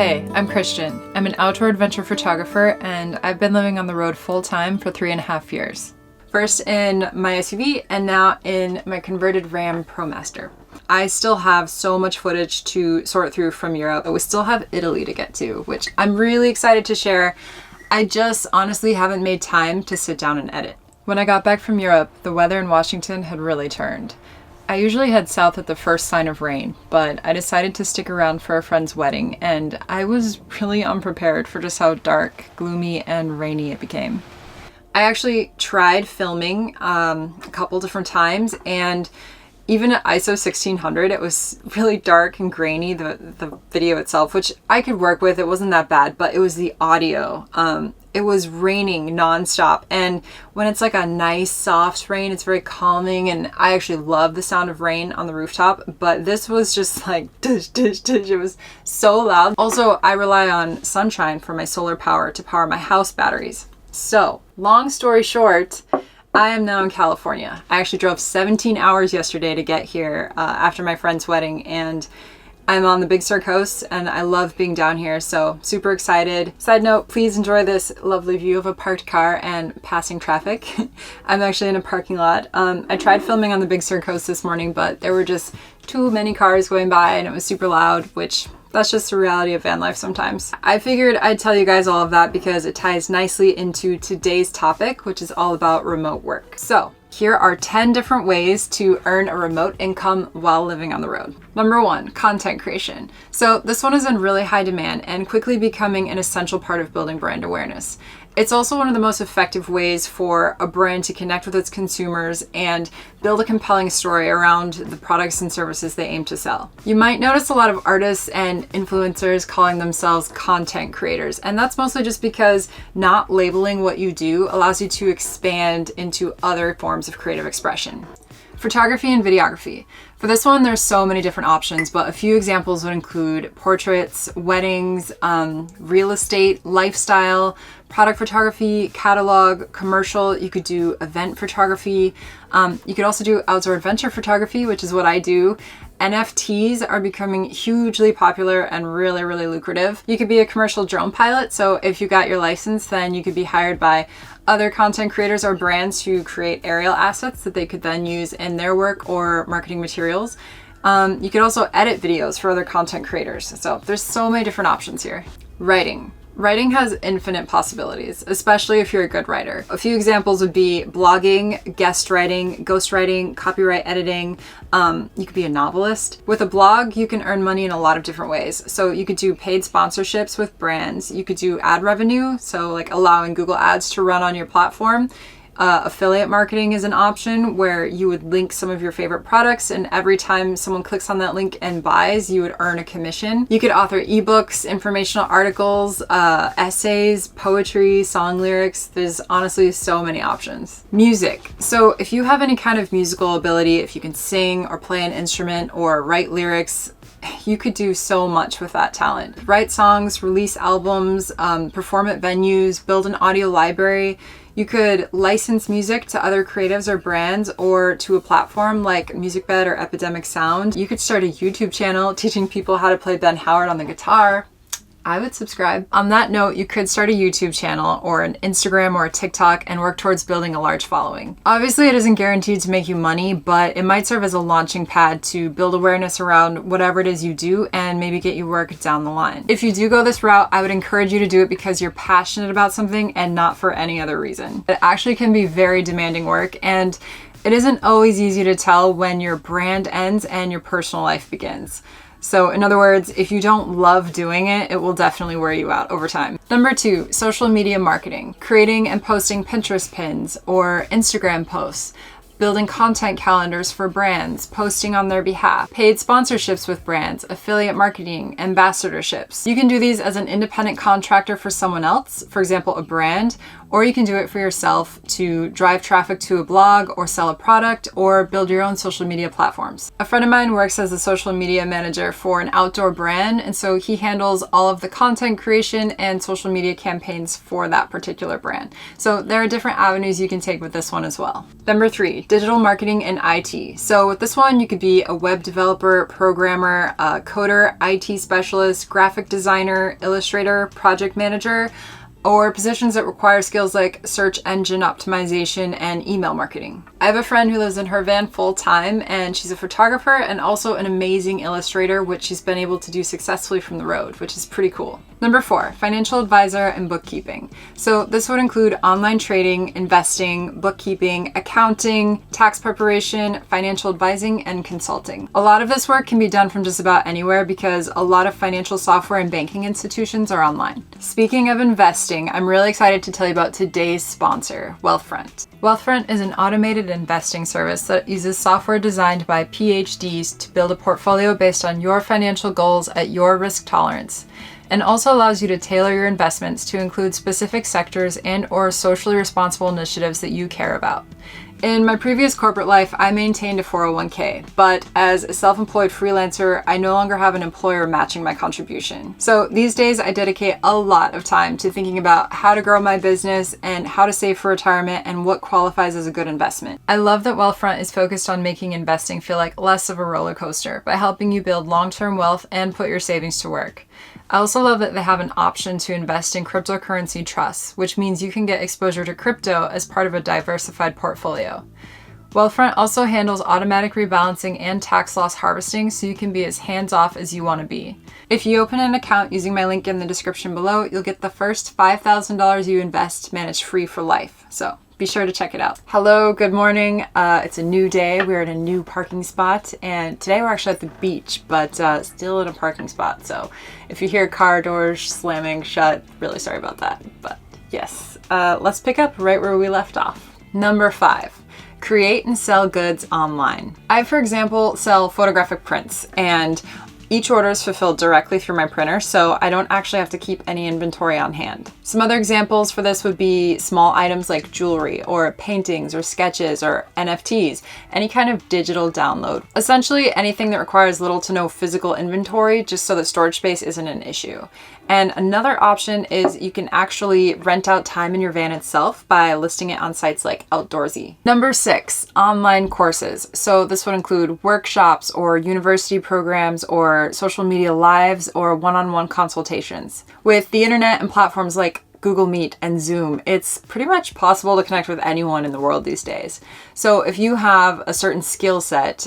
Hey, I'm Christian. I'm an outdoor adventure photographer and I've been living on the road full-time for 3.5 years. First in my SUV and now in my converted Ram ProMaster. I still have so much footage to sort through from Europe, but we still have Italy to get to, which I'm really excited to share. I just honestly haven't made time to sit down and edit. When I got back from Europe, the weather in Washington had really turned. I usually head south at the first sign of rain, but I decided to stick around for a friend's wedding, and I was really unprepared for just how dark, gloomy, and rainy it became. I actually tried filming a couple different times, and even at ISO 1600, it was really dark and grainy, the video itself, which I could work with. It wasn't that bad, but it was the audio. It was raining nonstop, and when it's like a nice soft rain, it's very calming, and I actually love the sound of rain on the rooftop, but this was just like dish, dish, dish. It was so loud. Also, I rely on sunshine for my solar power to power my house batteries. So, long story short, I am now in California. I actually drove 17 hours yesterday to get here after my friend's wedding, and I'm on the Big Sur coast and I love being down here, so super excited. Side note, please enjoy this lovely view of a parked car and passing traffic. I'm actually in a parking lot. I tried filming on the Big Sur coast this morning, but there were just too many cars going by and it was super loud, which that's just the reality of van life sometimes. I figured I'd tell you guys all of that because it ties nicely into today's topic, which is all about remote work. So here are 10 different ways to earn a remote income while living on the road. Number 1, content creation. So this one is in really high demand and quickly becoming an essential part of building brand awareness. It's also one of the most effective ways for a brand to connect with its consumers and build a compelling story around the products and services they aim to sell. You might notice a lot of artists and influencers calling themselves content creators, and that's mostly just because not labeling what you do allows you to expand into other forms of creative expression. Photography and videography. For this one, there's so many different options, but a few examples would include portraits, weddings, real estate, lifestyle, product photography, catalog, commercial. You could do event photography. You could also do outdoor adventure photography, which is what I do. NFTs are becoming hugely popular and really, really lucrative. You could be a commercial drone pilot. So if you got your license, then you could be hired by other content creators or brands to create aerial assets that they could then use in their work or marketing materials. You could also edit videos for other content creators. So there's so many different options here. Writing. Writing has infinite possibilities, especially if you're a good writer. A few examples would be blogging, guest writing, ghostwriting, copyright editing. You could be a novelist. With a blog, you can earn money in a lot of different ways. So you could do paid sponsorships with brands. You could do ad revenue, so like allowing Google Ads to run on your platform. Affiliate marketing is an option where you would link some of your favorite products, and every time someone clicks on that link and buys, you would earn a commission. You could author ebooks, informational articles, essays, poetry, song lyrics. There's honestly so many options. Music. So if you have any kind of musical ability, if you can sing or play an instrument or write lyrics, you could do so much with that talent. Write songs, release albums, perform at venues, build an audio library. You could license music to other creatives or brands or to a platform like MusicBed or Epidemic Sound. You could start a YouTube channel teaching people how to play Ben Howard on the guitar. I would subscribe. On that note, you could start a YouTube channel or an Instagram or a TikTok and work towards building a large following. Obviously, it isn't guaranteed to make you money, but it might serve as a launching pad to build awareness around whatever it is you do and maybe get you work down the line. If you do go this route, I would encourage you to do it because you're passionate about something and not for any other reason. It actually can be very demanding work, and it isn't always easy to tell when your brand ends and your personal life begins. So in other words, if you don't love doing it, it will definitely wear you out over time. Number 2, social media marketing. Creating and posting Pinterest pins or Instagram posts. Building content calendars for brands, posting on their behalf, paid sponsorships with brands, affiliate marketing, ambassadorships. You can do these as an independent contractor for someone else, for example, a brand, or you can do it for yourself to drive traffic to a blog or sell a product or build your own social media platforms. A friend of mine works as a social media manager for an outdoor brand, and so he handles all of the content creation and social media campaigns for that particular brand. So there are different avenues you can take with this one as well. Number 3, digital marketing and IT. So with this one, you could be a web developer, programmer, a coder, IT specialist, graphic designer, illustrator, project manager, or positions that require skills like search engine optimization and email marketing. I have a friend who lives in her van full time, and she's a photographer and also an amazing illustrator, which she's been able to do successfully from the road, which is pretty cool. Number 4, financial advisor and bookkeeping. So this would include online trading, investing, bookkeeping, accounting, tax preparation, financial advising, and consulting. A lot of this work can be done from just about anywhere because a lot of financial software and banking institutions are online. Speaking of investing, I'm really excited to tell you about today's sponsor, Wealthfront. Wealthfront is an automated investing service that uses software designed by PhDs to build a portfolio based on your financial goals at your risk tolerance, and also allows you to tailor your investments to include specific sectors and/or socially responsible initiatives that you care about. In my previous corporate life, I maintained a 401k, but as a self-employed freelancer, I no longer have an employer matching my contribution. So these days, I dedicate a lot of time to thinking about how to grow my business and how to save for retirement and what qualifies as a good investment. I love that Wealthfront is focused on making investing feel like less of a roller coaster by helping you build long-term wealth and put your savings to work. I also love that they have an option to invest in cryptocurrency trusts, which means you can get exposure to crypto as part of a diversified portfolio. Wealthfront also handles automatic rebalancing and tax loss harvesting, so you can be as hands-off as you want to be. If you open an account using my link in the description below, you'll get the first $5,000 you invest managed free for life. So be sure to check it out. Hello, good morning. It's a new day. We're at a new parking spot, and today we're actually at the beach, but still in a parking spot. So if you hear car doors slamming shut, really sorry about that. But yes, let's pick up right where we left off. Number 5. Create and sell goods online. I, for example, sell photographic prints, and each order is fulfilled directly through my printer, so I don't actually have to keep any inventory on hand. Some other examples for this would be small items like jewelry or paintings or sketches or NFTs, any kind of digital download. Essentially anything that requires little to no physical inventory, just so that storage space isn't an issue. And another option is you can actually rent out time in your van itself by listing it on sites like Outdoorsy. Number 6, online courses. So this would include workshops or university programs or social media lives or one-on-one consultations. With the internet and platforms like Google Meet and Zoom, it's pretty much possible to connect with anyone in the world these days. So if you have a certain skill set,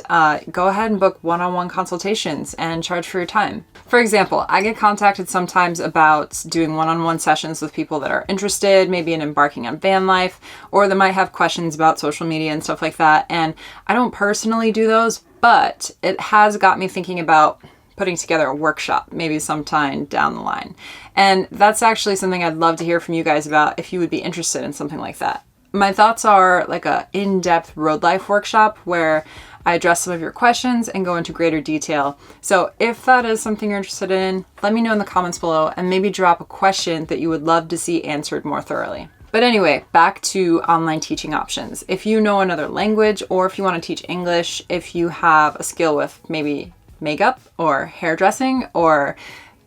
go ahead and book one-on-one consultations and charge for your time. For example, I get contacted sometimes about doing one-on-one sessions with people that are interested, maybe in embarking on van life, or that might have questions about social media and stuff like that. And I don't personally do those, but it has got me thinking about putting together a workshop maybe sometime down the line. And that's actually something I'd love to hear from you guys about if you would be interested in something like that. My thoughts are like a in-depth road life workshop where I address some of your questions and go into greater detail. So if that is something you're interested in, let me know in the comments below and maybe drop a question that you would love to see answered more thoroughly. But anyway, back to online teaching options. If you know another language, or if you want to teach English, if you have a skill with maybe makeup or hairdressing or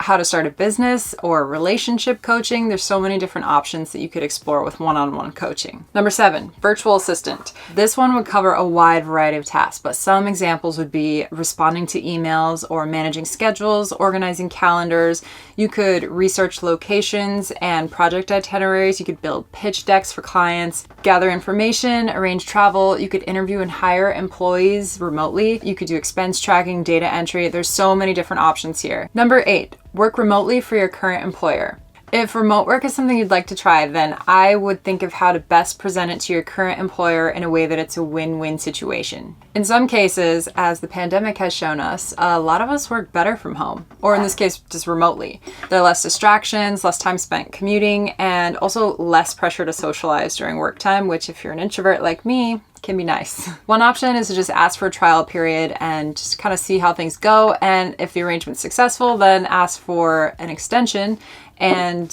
how to start a business or relationship coaching, there's so many different options that you could explore with one-on-one coaching. Number 7, virtual assistant. This one would cover a wide variety of tasks, but some examples would be responding to emails or managing schedules, organizing calendars. You could research locations and project itineraries. You could build pitch decks for clients, gather information, arrange travel. You could interview and hire employees remotely. You could do expense tracking, data entry. There's so many different options here. Number 8, work remotely for your current employer. If remote work is something you'd like to try, then I would think of how to best present it to your current employer in a way that it's a win-win situation. In some cases, as the pandemic has shown us, a lot of us work better from home, or in this case, just remotely. There are less distractions, less time spent commuting, and also less pressure to socialize during work time, which if you're an introvert like me, can be nice. One option is to just ask for a trial period and just kind of see how things go. And if the arrangement's successful, then ask for an extension and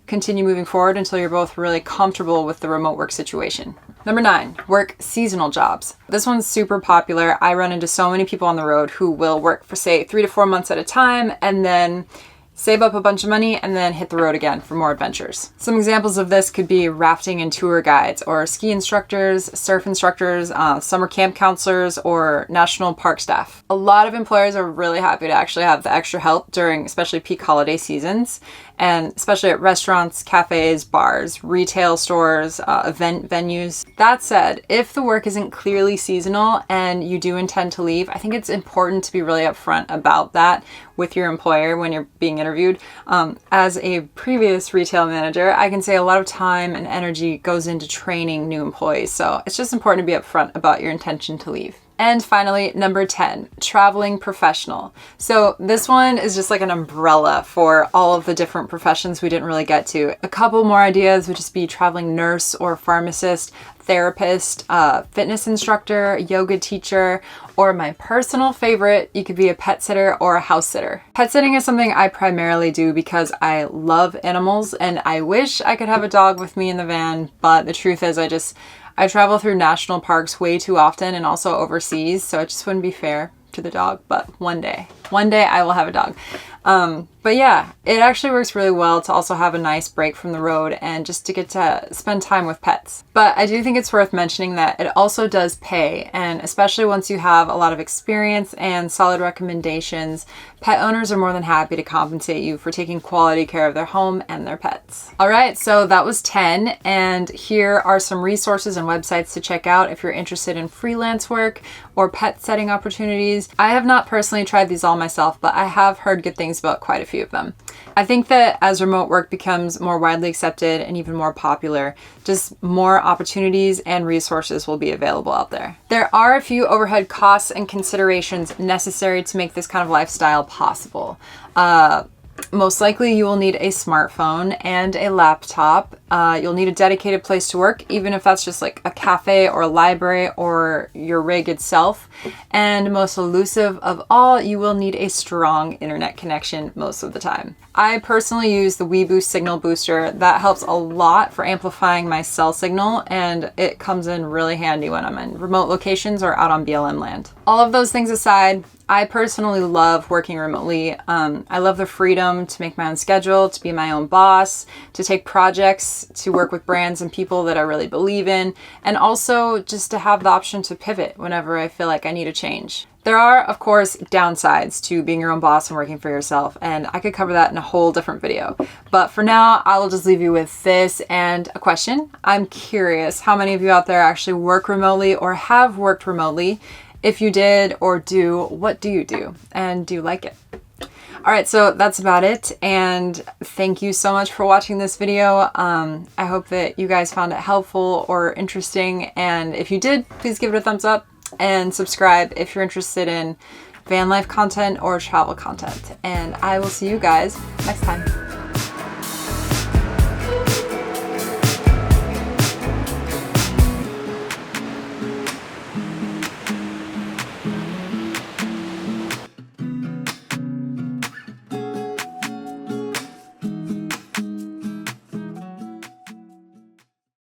continue moving forward until you're both really comfortable with the remote work situation. Number 9, work seasonal jobs. This one's super popular. I run into so many people on the road who will work for, say, 3 to 4 months at a time and then save up a bunch of money and then hit the road again for more adventures. Some examples of this could be rafting and tour guides, or ski instructors, surf instructors, summer camp counselors, or national park staff. A lot of employers are really happy to actually have the extra help during especially peak holiday seasons, and especially at restaurants, cafes, bars, retail stores, event venues. That said, if the work isn't clearly seasonal and you do intend to leave, I think it's important to be really upfront about that with your employer when you're being interviewed. As a previous retail manager, I can say a lot of time and energy goes into training new employees, so it's just important to be upfront about your intention to leave. And finally, number 10, traveling professional. So this one is just like an umbrella for all of the different professions we didn't really get to. A couple more ideas would just be traveling nurse or pharmacist, therapist, fitness instructor, yoga teacher, or my personal favorite, you could be a pet sitter or a house sitter. Pet sitting is something I primarily do because I love animals and I wish I could have a dog with me in the van, but the truth is I travel through national parks way too often and also overseas, so it just wouldn't be fair to the dog, but one day I will have a dog. But yeah, it actually works really well to also have a nice break from the road and just to get to spend time with pets. But I do think it's worth mentioning that it also does pay, and especially once you have a lot of experience and solid recommendations, pet owners are more than happy to compensate you for taking quality care of their home and their pets. All right, so that was 10, and here are some resources and websites to check out if you're interested in freelance work or pet setting opportunities. I have not personally tried these all myself, but I have heard good things about quite a few of them. I think that as remote work becomes more widely accepted and even more popular, just more opportunities and resources will be available out there. There are a few overhead costs and considerations necessary to make this kind of lifestyle possible. Most likely you will need a smartphone and a laptop. You'll need a dedicated place to work, even if that's just like a cafe or a library or your rig itself. And most elusive of all, you will need a strong internet connection most of the time. I personally use the WeBoost signal booster. That helps a lot for amplifying my cell signal, and it comes in really handy when I'm in remote locations or out on BLM land. All of those things aside, I personally love working remotely. I love the freedom to make my own schedule, to be my own boss, to take projects, to work with brands and people that I really believe in, and also just to have the option to pivot whenever I feel like I need a change. There are, of course, downsides to being your own boss and working for yourself, and I could cover that in a whole different video. But for now, I will just leave you with this and a question. I'm curious how many of you out there actually work remotely or have worked remotely. If you did or do, what do you do? And do you like it? All right, so that's about it. And thank you so much for watching this video. I hope that you guys found it helpful or interesting. And if you did, please give it a thumbs up and subscribe if you're interested in van life content or travel content. And I will see you guys next time.